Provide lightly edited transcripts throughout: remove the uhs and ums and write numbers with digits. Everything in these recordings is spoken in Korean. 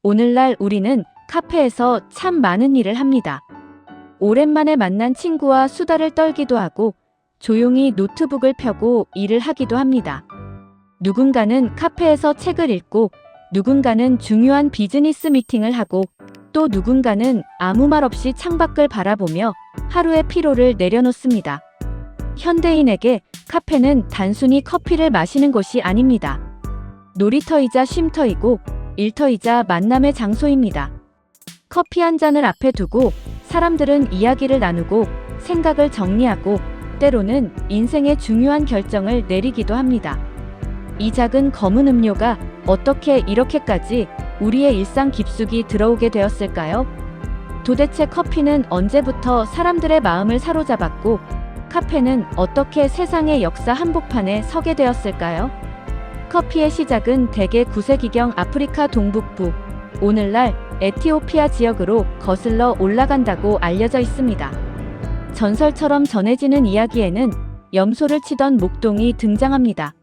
오늘날 우리는 카페에서 참 많은 일을 합니다. 오랜만에 만난 친구와 수다를 떨기도 하고 조용히 노트북을 펴고 일을 하기도 합니다. 누군가는 카페에서 책을 읽고 누군가는 중요한 비즈니스 미팅을 하고 또 누군가는 아무 말 없이 창밖을 바라보며 하루의 피로를 내려놓습니다. 현대인에게 카페는 단순히 커피를 마시는 곳이 아닙니다. 놀이터이자 쉼터이고 일터이자 만남의 장소입니다. 커피 한 잔을 앞에 두고 사람들은 이야기를 나누고 생각을 정리하고 때로는 인생의 중요한 결정을 내리기도 합니다. 이 작은 검은 음료가 어떻게 이렇게까지 우리의 일상 깊숙이 들어오게 되었을까요? 도대체 커피는 언제부터 사람들의 마음을 사로잡았고 카페는 어떻게 세상의 역사 한복판에 서게 되었을까요? 커피의 시작은 대개 9세기경 아프리카 동북부, 오늘날 에티오피아 지역으로 거슬러 올라간다고 알려져 있습니다. 전설처럼 전해지는 이야기에는 염소를 치던 목동이 등장합니다.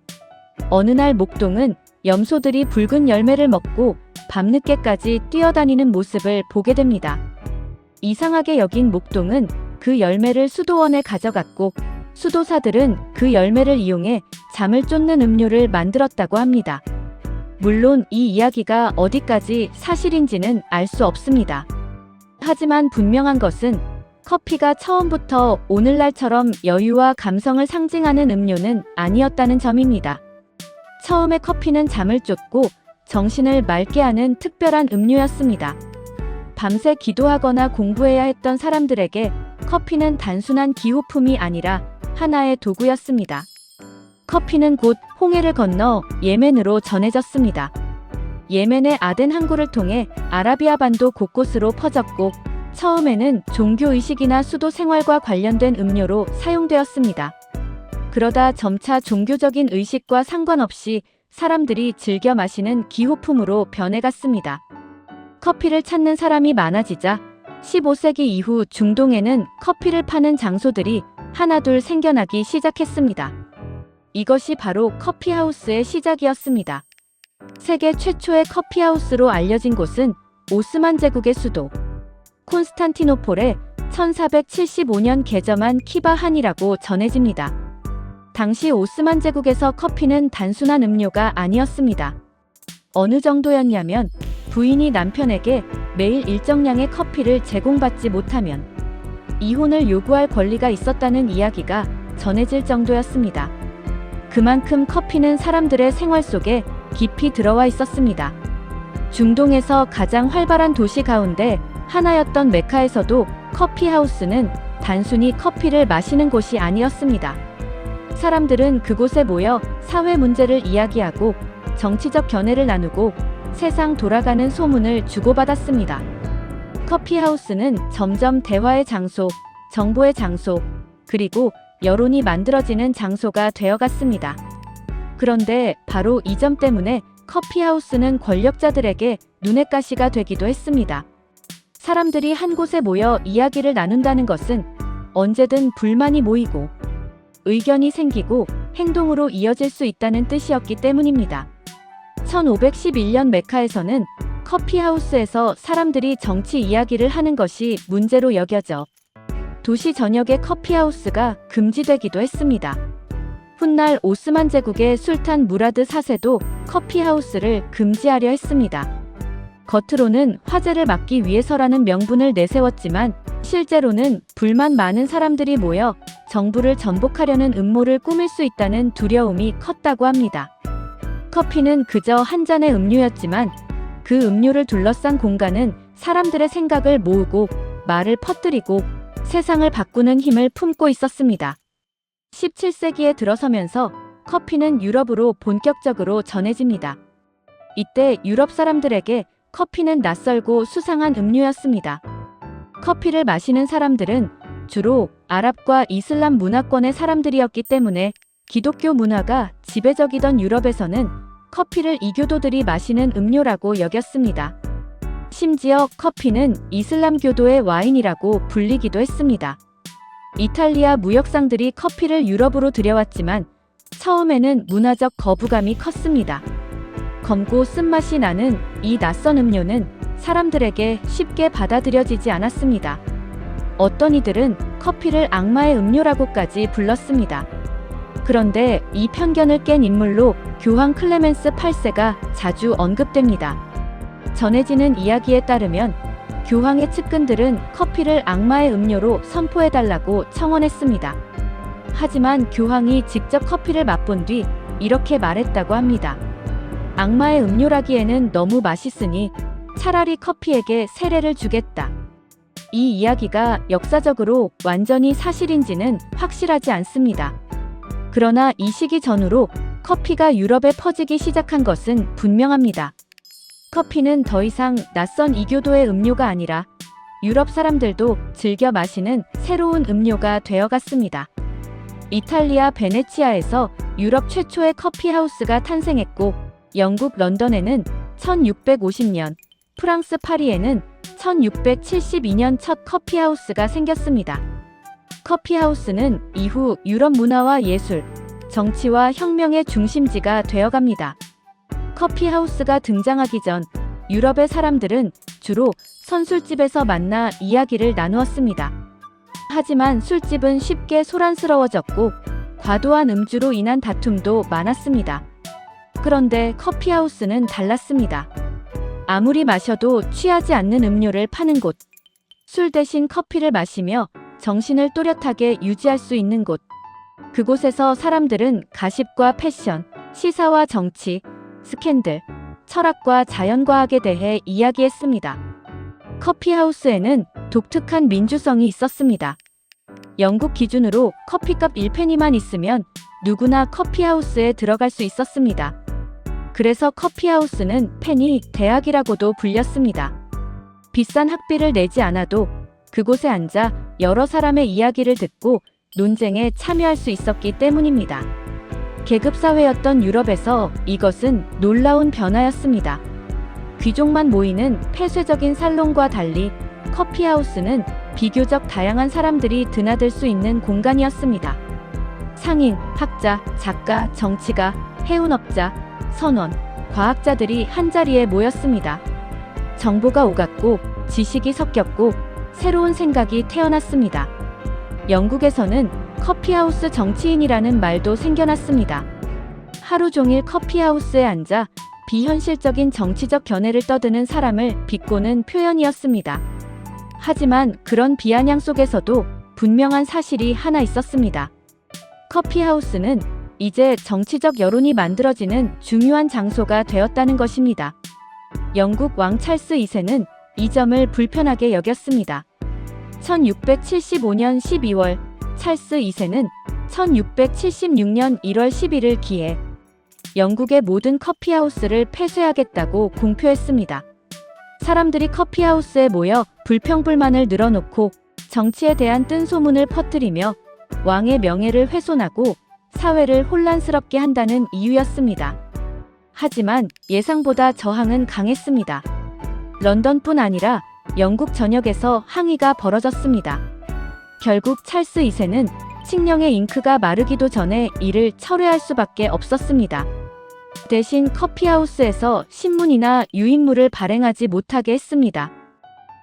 어느 날 목동은 염소들이 붉은 열매를 먹고 밤늦게까지 뛰어다니는 모습을 보게 됩니다. 이상하게 여긴 목동은 그 열매를 수도원에 가져갔고 수도사들은 그 열매를 이용해 잠을 쫓는 음료를 만들었다고 합니다. 물론 이 이야기가 어디까지 사실인지는 알 수 없습니다. 하지만 분명한 것은 커피가 처음부터 오늘날처럼 여유와 감성을 상징하는 음료는 아니었다는 점입니다. 처음에 커피는 잠을 쫓고 정신을 맑게 하는 특별한 음료였습니다. 밤새 기도하거나 공부해야 했던 사람들에게 커피는 단순한 기호품이 아니라 하나의 도구였습니다. 커피는 곧 홍해를 건너 예멘으로 전해졌습니다. 예멘의 아덴 항구를 통해 아라비아 반도 곳곳으로 퍼졌고 처음에는 종교의식이나 수도 생활과 관련된 음료로 사용되었습니다. 그러다 점차 종교적인 의식과 상관없이 사람들이 즐겨 마시는 기호품으로 변해갔습니다. 커피를 찾는 사람이 많아지자 15세기 이후 중동에는 커피를 파는 장소들이 하나둘 생겨나기 시작했습니다. 이것이 바로 커피하우스의 시작이었습니다. 세계 최초의 커피하우스로 알려진 곳은 오스만 제국의 수도 콘스탄티노폴에 1475년 개점한 키바한이라고 전해집니다. 당시 오스만 제국에서 커피는 단순한 음료가 아니었습니다. 어느 정도였냐면 부인이 남편에게 매일 일정량의 커피를 제공받지 못하면 이혼을 요구할 권리가 있었다는 이야기가 전해질 정도였습니다. 그만큼 커피는 사람들의 생활 속에 깊이 들어와 있었습니다. 중동에서 가장 활발한 도시 가운데 하나였던 메카에서도 커피하우스는 단순히 커피를 마시는 곳이 아니었습니다. 사람들은 그곳에 모여 사회 문제를 이야기하고 정치적 견해를 나누고 세상 돌아가는 소문을 주고받았습니다. 커피하우스는 점점 대화의 장소, 정보의 장소, 그리고 여론이 만들어지는 장소가 되어갔습니다. 그런데 바로 이 점 때문에 커피하우스는 권력자들에게 눈엣 가시가 되기도 했습니다. 사람들이 한 곳에 모여 이야기를 나눈다는 것은 언제든 불만이 모이고 의견이 생기고 행동으로 이어질 수 있다는 뜻이었기 때문입니다. 1511년 메카에서는 커피하우스에서 사람들이 정치 이야기를 하는 것이 문제로 여겨져 도시 전역의 커피하우스가 금지되기도 했습니다. 훗날 오스만 제국의 술탄 무라드 4세도 커피하우스를 금지하려 했습니다. 겉으로는 화재를 막기 위해서라는 명분을 내세웠지만 실제로는 불만 많은 사람들이 모여 정부를 전복하려는 음모를 꾸밀 수 있다는 두려움이 컸다고 합니다. 커피는 그저 한 잔의 음료였지만 그 음료를 둘러싼 공간은 사람들의 생각을 모으고 말을 퍼뜨리고 세상을 바꾸는 힘을 품고 있었습니다. 17세기에 들어서면서 커피는 유럽으로 본격적으로 전해집니다. 이때 유럽 사람들에게 커피는 낯설고 수상한 음료였습니다. 커피를 마시는 사람들은 주로 아랍과 이슬람 문화권의 사람들이었기 때문에 기독교 문화가 지배적이던 유럽에서는 커피를 이교도들이 마시는 음료라고 여겼습니다. 심지어 커피는 이슬람교도의 와인이라고 불리기도 했습니다. 이탈리아 무역상들이 커피를 유럽으로 들여왔지만 처음에는 문화적 거부감이 컸습니다. 검고 쓴맛이 나는 이 낯선 음료는 사람들에게 쉽게 받아들여지지 않았습니다. 어떤 이들은 커피를 악마의 음료라고까지 불렀습니다. 그런데 이 편견을 깬 인물로 교황 클레멘스 8세가 자주 언급됩니다. 전해지는 이야기에 따르면 교황의 측근들은 커피를 악마의 음료로 선포해달라고 청원했습니다. 하지만 교황이 직접 커피를 맛본 뒤 이렇게 말했다고 합니다. 악마의 음료라기에는 너무 맛있으니 차라리 커피에게 세례를 주겠다. 이 이야기가 역사적으로 완전히 사실인지는 확실하지 않습니다. 그러나 이 시기 전후로 커피가 유럽에 퍼지기 시작한 것은 분명합니다. 커피는 더 이상 낯선 이교도의 음료가 아니라 유럽 사람들도 즐겨 마시는 새로운 음료가 되어갔습니다. 이탈리아 베네치아에서 유럽 최초의 커피하우스가 탄생했고, 영국 런던에는 1650년, 프랑스 파리에는 1672년 첫 커피하우스가 생겼습니다. 커피하우스는 이후 유럽 문화와 예술, 정치와 혁명의 중심지가 되어갑니다. 커피하우스가 등장하기 전 유럽의 사람들은 주로 선술집에서 만나 이야기를 나누었습니다. 하지만 술집은 쉽게 소란스러워졌고 과도한 음주로 인한 다툼도 많았습니다. 그런데 커피하우스는 달랐습니다. 아무리 마셔도 취하지 않는 음료를 파는 곳, 술 대신 커피를 마시며 정신을 또렷하게 유지할 수 있는 곳. 그곳에서 사람들은 가십과 패션, 시사와 정치, 스캔들, 철학과 자연과학에 대해 이야기했습니다. 커피하우스에는 독특한 민주성이 있었습니다. 영국 기준으로 커피값 1페니만 있으면 누구나 커피하우스에 들어갈 수 있었습니다. 그래서 커피하우스는 페니 대학이라고도 불렸습니다. 비싼 학비를 내지 않아도 그곳에 앉아 여러 사람의 이야기를 듣고 논쟁에 참여할 수 있었기 때문입니다. 계급사회였던 유럽에서 이것은 놀라운 변화였습니다. 귀족만 모이는 폐쇄적인 살롱과 달리 커피하우스는 비교적 다양한 사람들이 드나들 수 있는 공간이었습니다. 상인, 학자, 작가, 정치가, 해운업자, 선원, 과학자들이 한자리에 모였습니다. 정보가 오갔고 지식이 섞였고 새로운 생각이 태어났습니다. 영국에서는 커피하우스 정치인이라는 말도 생겨났습니다. 하루 종일 커피하우스에 앉아 비현실적인 정치적 견해를 떠드는 사람을 비꼬는 표현이었습니다. 하지만 그런 비아냥 속에서도 분명한 사실이 하나 있었습니다. 커피하우스는 이제 정치적 여론이 만들어지는 중요한 장소가 되었다는 것입니다. 영국 왕 찰스 2세는 이 점을 불편하게 여겼습니다. 1675년 12월 찰스 2세는 1676년 1월 10일을 기해 영국의 모든 커피하우스를 폐쇄하겠다고 공표했습니다. 사람들이 커피하우스에 모여 불평불만을 늘어놓고 정치에 대한 뜬소문을 퍼뜨리며 왕의 명예를 훼손하고 사회를 혼란스럽게 한다는 이유였습니다. 하지만 예상보다 저항은 강했습니다. 런던뿐 아니라 영국 전역에서 항의가 벌어졌습니다. 결국 찰스 2세는 칙령의 잉크가 마르기도 전에 이를 철회할 수밖에 없었습니다. 대신 커피하우스에서 신문이나 유인물을 발행하지 못하게 했습니다.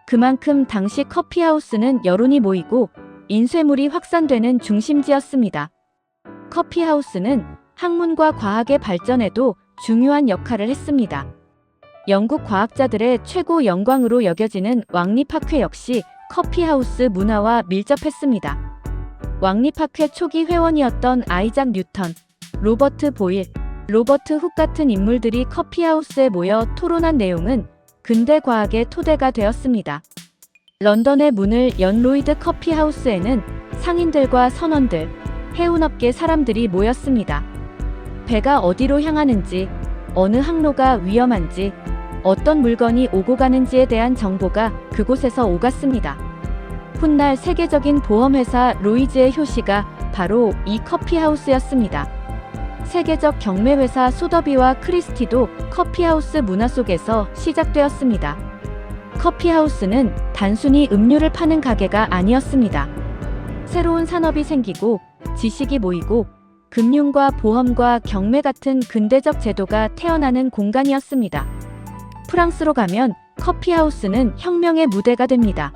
그만큼 당시 커피하우스는 여론이 모이고 인쇄물이 확산되는 중심지였습니다. 커피하우스는 학문과 과학의 발전에도 중요한 역할을 했습니다. 영국 과학자들의 최고 영광으로 여겨지는 왕립학회 역시 커피하우스 문화와 밀접했습니다. 왕립학회 초기 회원이었던 아이작 뉴턴, 로버트 보일, 로버트 훅 같은 인물들이 커피하우스에 모여 토론한 내용은 근대 과학의 토대가 되었습니다. 런던의 문을 연 로이드 커피하우스에는 상인들과 선원들, 해운업계 사람들이 모였습니다. 배가 어디로 향하는지, 어느 항로가 위험한지, 어떤 물건이 오고 가는지에 대한 정보가 그곳에서 오갔습니다. 훗날 세계적인 보험회사 로이즈의 효시가 바로 이 커피하우스였습니다. 세계적 경매회사 소더비와 크리스티도 커피하우스 문화 속에서 시작되었습니다. 커피하우스는 단순히 음료를 파는 가게가 아니었습니다. 새로운 산업이 생기고 지식이 모이고 금융과 보험과 경매 같은 근대적 제도가 태어나는 공간이었습니다. 프랑스로 가면 커피하우스는 혁명의 무대가 됩니다.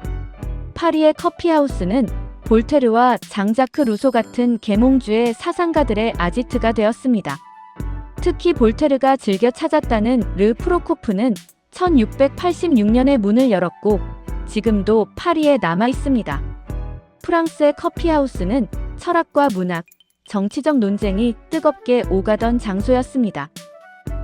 파리의 커피하우스는 볼테르와 장자크 루소 같은 계몽주의 사상가들의 아지트가 되었습니다. 특히 볼테르가 즐겨 찾았다는 르 프로코프는 1686년에 문을 열었고 지금도 파리에 남아 있습니다. 프랑스의 커피하우스는 철학과 문학, 정치적 논쟁이 뜨겁게 오가던 장소였습니다.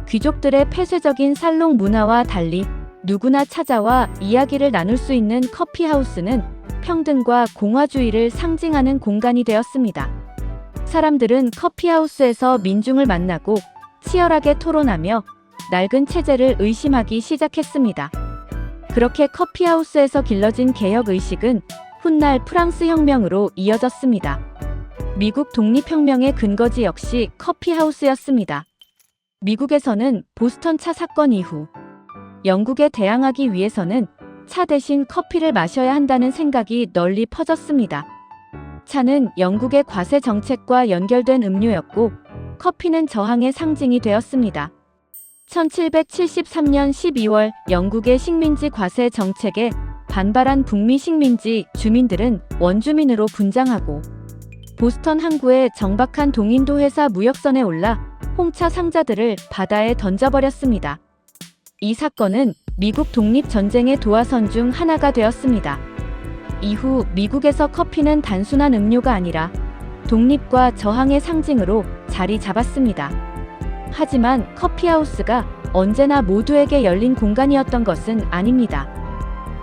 귀족들의 폐쇄적인 살롱 문화와 달리 누구나 찾아와 이야기를 나눌 수 있는 커피하우스는 평등과 공화주의를 상징하는 공간이 되었습니다. 사람들은 커피하우스에서 민중을 만나고 치열하게 토론하며 낡은 체제를 의심하기 시작했습니다. 그렇게 커피하우스에서 길러진 개혁의식은 훗날 프랑스 혁명으로 이어졌습니다. 미국 독립혁명의 근거지 역시 커피하우스였습니다. 미국에서는 보스턴 차 사건 이후 영국에 대항하기 위해서는 차 대신 커피를 마셔야 한다는 생각이 널리 퍼졌습니다. 차는 영국의 과세 정책과 연결된 음료였고 커피는 저항의 상징이 되었습니다. 1773년 12월 영국의 식민지 과세 정책에 반발한 북미 식민지 주민들은 원주민으로 분장하고 보스턴 항구의 정박한 동인도 회사 무역선에 올라 홍차 상자들을 바다에 던져버렸습니다. 이 사건은 미국 독립전쟁의 도화선 중 하나가 되었습니다. 이후 미국에서 커피는 단순한 음료가 아니라 독립과 저항의 상징으로 자리 잡았습니다. 하지만 커피하우스가 언제나 모두에게 열린 공간이었던 것은 아닙니다.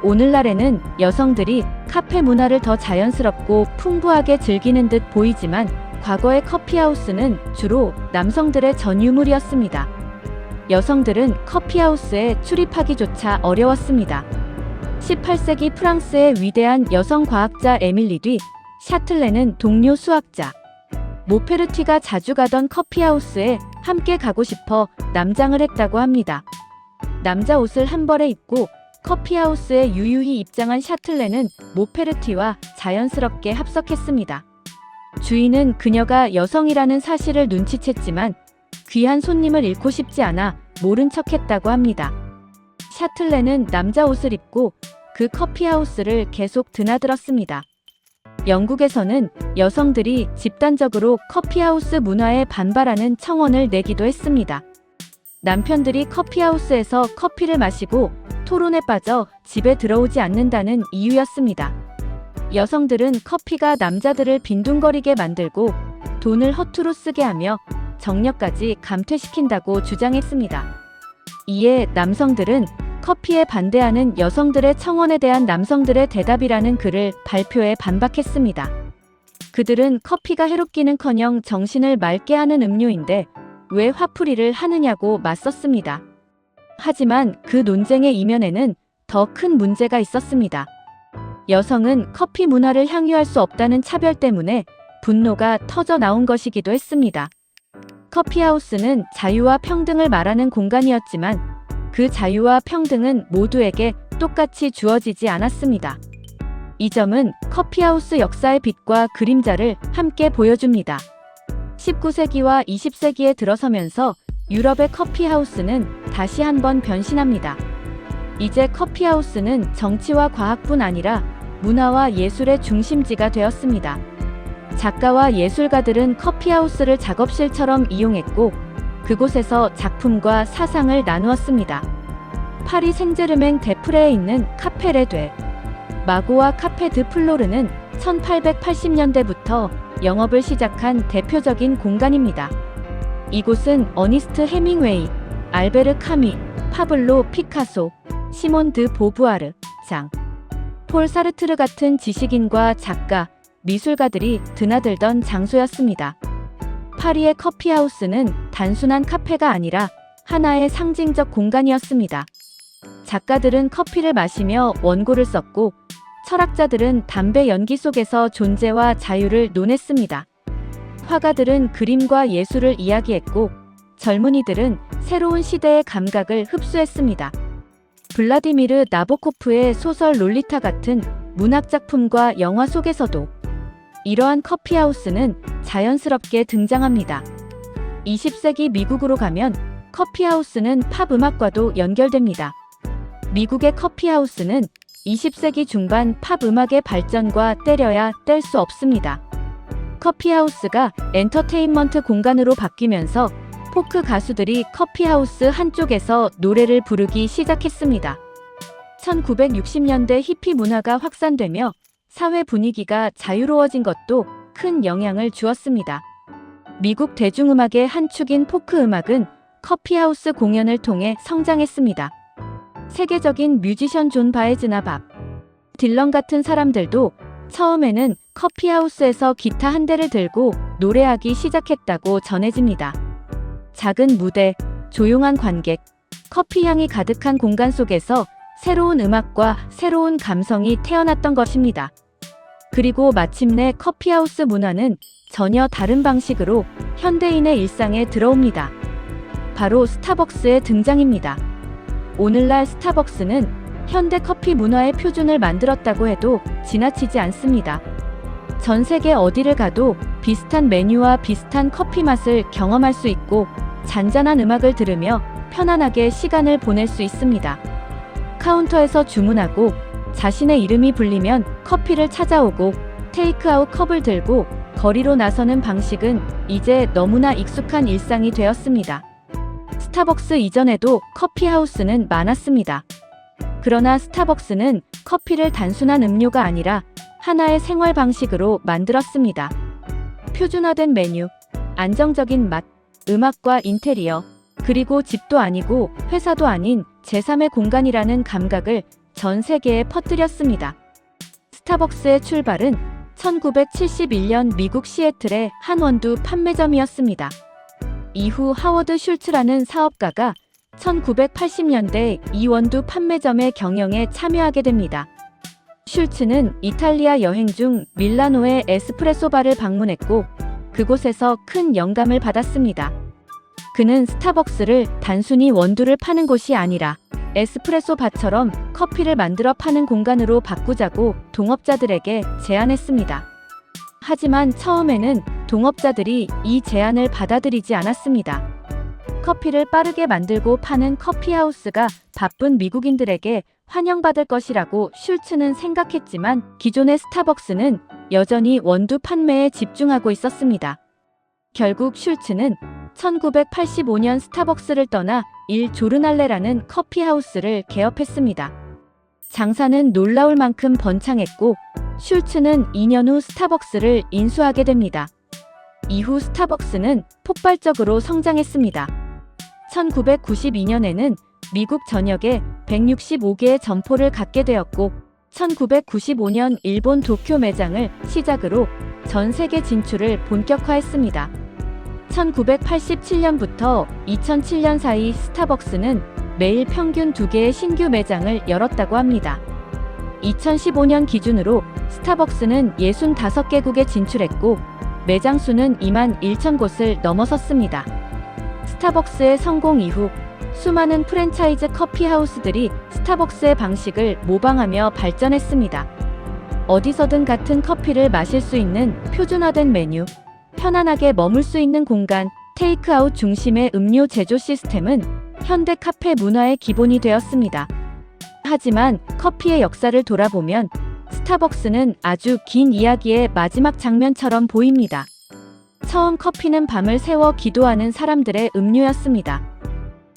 오늘날에는 여성들이 카페 문화를 더 자연스럽고 풍부하게 즐기는 듯 보이지만 과거의 커피하우스는 주로 남성들의 전유물이었습니다. 여성들은 커피하우스에 출입하기조차 어려웠습니다. 18세기 프랑스의 위대한 여성 과학자 에밀리 디 샤틀레는 동료 수학자 모페르티가 자주 가던 커피하우스에 함께 가고 싶어 남장을 했다고 합니다. 남자 옷을 한 벌에 입고 커피하우스에 유유히 입장한 샤틀레는 모페르티와 자연스럽게 합석했습니다. 주인은 그녀가 여성이라는 사실을 눈치챘지만 귀한 손님을 잃고 싶지 않아 모른 척했다고 합니다. 샤틀레는 남자 옷을 입고 그 커피하우스를 계속 드나들었습니다. 영국에서는 여성들이 집단적으로 커피하우스 문화에 반발하는 청원을 내기도 했습니다. 남편들이 커피하우스에서 커피를 마시고 토론에 빠져 집에 들어오지 않는다는 이유였습니다. 여성들은 커피가 남자들을 빈둥거리게 만들고 돈을 허투루 쓰게 하며 정력까지 감퇴시킨다고 주장했습니다. 이에 남성들은 커피에 반대하는 여성들의 청원에 대한 남성들의 대답이라는 글을 발표해 반박했습니다. 그들은 커피가 해롭기는커녕 정신을 맑게 하는 음료인데 왜 화풀이를 하느냐고 맞섰습니다. 하지만 그 논쟁의 이면에는 더 큰 문제가 있었습니다. 여성은 커피 문화를 향유할 수 없다는 차별 때문에 분노가 터져 나온 것이기도 했습니다. 커피하우스는 자유와 평등을 말하는 공간이었지만 그 자유와 평등은 모두에게 똑같이 주어지지 않았습니다. 이 점은 커피하우스 역사의 빛과 그림자를 함께 보여줍니다. 19세기와 20세기에 들어서면서 유럽의 커피하우스는 다시 한번 변신합니다. 이제 커피하우스는 정치와 과학뿐 아니라 문화와 예술의 중심지가 되었습니다. 작가와 예술가들은 커피하우스를 작업실처럼 이용했고 그곳에서 작품과 사상을 나누었습니다. 파리 생제르맹 데프레에 있는 카페 레드 마고와 카페 드 플로르는 1880년대부터 영업을 시작한 대표적인 공간입니다. 이곳은 어니스트 헤밍웨이, 알베르 카미, 파블로 피카소, 시몬 드 보부아르, 장, 폴 사르트르 같은 지식인과 작가, 미술가들이 드나들던 장소였습니다. 파리의 커피하우스는 단순한 카페가 아니라 하나의 상징적 공간이었습니다. 작가들은 커피를 마시며 원고를 썼고 철학자들은 담배 연기 속에서 존재와 자유를 논했습니다. 화가들은 그림과 예술을 이야기했고 젊은이들은 새로운 시대의 감각을 흡수했습니다. 블라디미르 나보코프의 소설 롤리타 같은 문학작품과 영화 속에서도 이러한 커피하우스는 자연스럽게 등장합니다. 20세기 미국으로 가면 커피하우스는 팝 음악과도 연결됩니다. 미국의 커피하우스는 20세기 중반 팝 음악의 발전과 때려야 뗄 수 없습니다. 커피하우스가 엔터테인먼트 공간으로 바뀌면서 포크 가수들이 커피하우스 한쪽에서 노래를 부르기 시작했습니다. 1960년대 히피 문화가 확산되며 사회 분위기가 자유로워진 것도 큰 영향을 주었습니다. 미국 대중음악의 한 축인 포크 음악은 커피하우스 공연을 통해 성장했습니다. 세계적인 뮤지션 존 바에즈나 밥 딜런 같은 사람들도 처음에는 커피하우스에서 기타 한 대를 들고 노래하기 시작했다고 전해집니다. 작은 무대, 조용한 관객, 커피 향이 가득한 공간 속에서 새로운 음악과 새로운 감성이 태어났던 것입니다. 그리고 마침내 커피하우스 문화는 전혀 다른 방식으로 현대인의 일상에 들어옵니다. 바로 스타벅스의 등장입니다. 오늘날 스타벅스는 현대 커피 문화의 표준을 만들었다고 해도 지나치지 않습니다. 전 세계 어디를 가도 비슷한 메뉴와 비슷한 커피 맛을 경험할 수 있고 잔잔한 음악을 들으며 편안하게 시간을 보낼 수 있습니다. 카운터에서 주문하고 자신의 이름이 불리면 커피를 찾아오고 테이크아웃 컵을 들고 거리로 나서는 방식은 이제 너무나 익숙한 일상이 되었습니다. 스타벅스 이전에도 커피하우스는 많았습니다. 그러나 스타벅스는 커피를 단순한 음료가 아니라 하나의 생활 방식으로 만들었습니다. 표준화된 메뉴, 안정적인 맛, 음악과 인테리어, 그리고 집도 아니고 회사도 아닌 제3의 공간이라는 감각을 전 세계에 퍼뜨렸습니다. 스타벅스의 출발은 1971년 미국 시애틀의 한 원두 판매점이었습니다. 이후 하워드 슐츠라는 사업가가 1980년대 이 원두 판매점의 경영에 참여하게 됩니다. 슐츠는 이탈리아 여행 중 밀라노의 에스프레소 바를 방문했고 그곳에서 큰 영감을 받았습니다. 그는 스타벅스를 단순히 원두를 파는 곳이 아니라 에스프레소 바처럼 커피를 만들어 파는 공간으로 바꾸자고 동업자들에게 제안했습니다. 하지만 처음에는 동업자들이 이 제안을 받아들이지 않았습니다. 커피를 빠르게 만들고 파는 커피하우스가 바쁜 미국인들에게 환영받을 것이라고 슐츠는 생각했지만 기존의 스타벅스는 여전히 원두 판매에 집중하고 있었습니다. 결국 슐츠는 1985년 스타벅스를 떠나 일 조르날레라는 커피하우스를 개업했습니다. 장사는 놀라울 만큼 번창했고 슐츠는 2년 후 스타벅스를 인수하게 됩니다. 이후 스타벅스는 폭발적으로 성장했습니다. 1992년에는 미국 전역에 165개의 점포를 갖게 되었고 1995년 일본 도쿄 매장을 시작으로 전 세계 진출을 본격화했습니다. 1987년부터 2007년 사이 스타벅스는 매일 평균 2개의 신규 매장을 열었다고 합니다. 2015년 기준으로 스타벅스는 65개국에 진출했고 매장 수는 2만 1천 곳을 넘어섰습니다. 스타벅스의 성공 이후 수많은 프랜차이즈 커피하우스들이 스타벅스의 방식을 모방하며 발전했습니다. 어디서든 같은 커피를 마실 수 있는 표준화된 메뉴, 편안하게 머물 수 있는 공간, 테이크아웃 중심의 음료 제조 시스템은 현대 카페 문화의 기본이 되었습니다. 하지만 커피의 역사를 돌아보면 스타벅스는 아주 긴 이야기의 마지막 장면처럼 보입니다. 처음 커피는 밤을 새워 기도하는 사람들의 음료였습니다.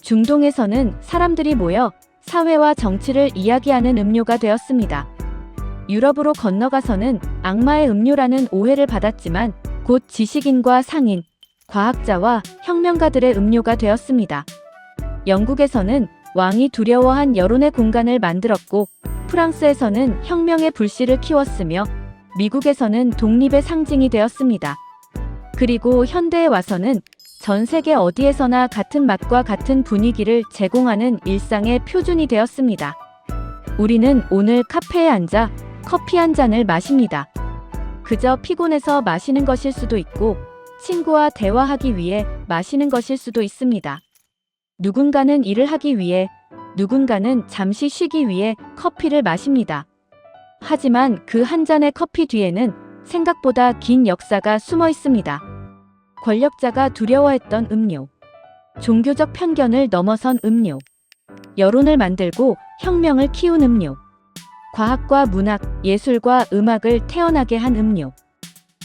중동에서는 사람들이 모여 사회와 정치를 이야기하는 음료가 되었습니다. 유럽으로 건너가서는 악마의 음료라는 오해를 받았지만 곧 지식인과 상인, 과학자와 혁명가들의 음료가 되었습니다. 영국에서는 왕이 두려워한 여론의 공간을 만들었고 프랑스에서는 혁명의 불씨를 키웠으며 미국에서는 독립의 상징이 되었습니다. 그리고 현대에 와서는 전 세계 어디에서나 같은 맛과 같은 분위기를 제공하는 일상의 표준이 되었습니다. 우리는 오늘 카페에 앉아 커피 한 잔을 마십니다. 그저 피곤해서 마시는 것일 수도 있고 친구와 대화하기 위해 마시는 것일 수도 있습니다. 누군가는 일을 하기 위해, 누군가는 잠시 쉬기 위해 커피를 마십니다. 하지만 그 한 잔의 커피 뒤에는 생각보다 긴 역사가 숨어 있습니다. 권력자가 두려워했던 음료. 종교적 편견을 넘어선 음료. 여론을 만들고 혁명을 키운 음료. 과학과 문학, 예술과 음악을 태어나게 한 음료.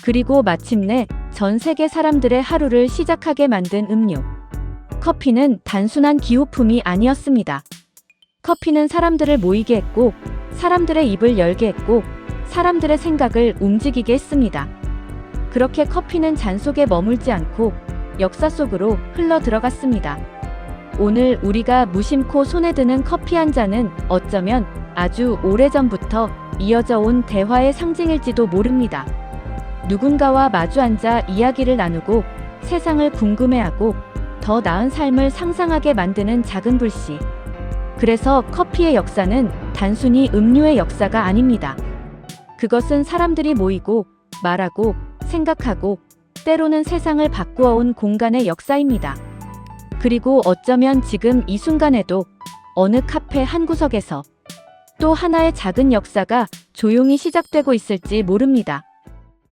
그리고 마침내 전 세계 사람들의 하루를 시작하게 만든 음료. 커피는 단순한 기호품이 아니었습니다. 커피는 사람들을 모이게 했고, 사람들의 입을 열게 했고, 사람들의 생각을 움직이게 했습니다. 그렇게 커피는 잔 속에 머물지 않고 역사 속으로 흘러 들어갔습니다. 오늘 우리가 무심코 손에 드는 커피 한 잔은 어쩌면 아주 오래전부터 이어져 온 대화의 상징일지도 모릅니다. 누군가와 마주 앉아 이야기를 나누고 세상을 궁금해하고 더 나은 삶을 상상하게 만드는 작은 불씨. 그래서 커피의 역사는 단순히 음료의 역사가 아닙니다. 그것은 사람들이 모이고 말하고 생각하고 때로는 세상을 바꾸어 온 공간의 역사입니다. 그리고 어쩌면 지금 이 순간에도 어느 카페 한 구석에서 또 하나의 작은 역사가 조용히 시작되고 있을지 모릅니다.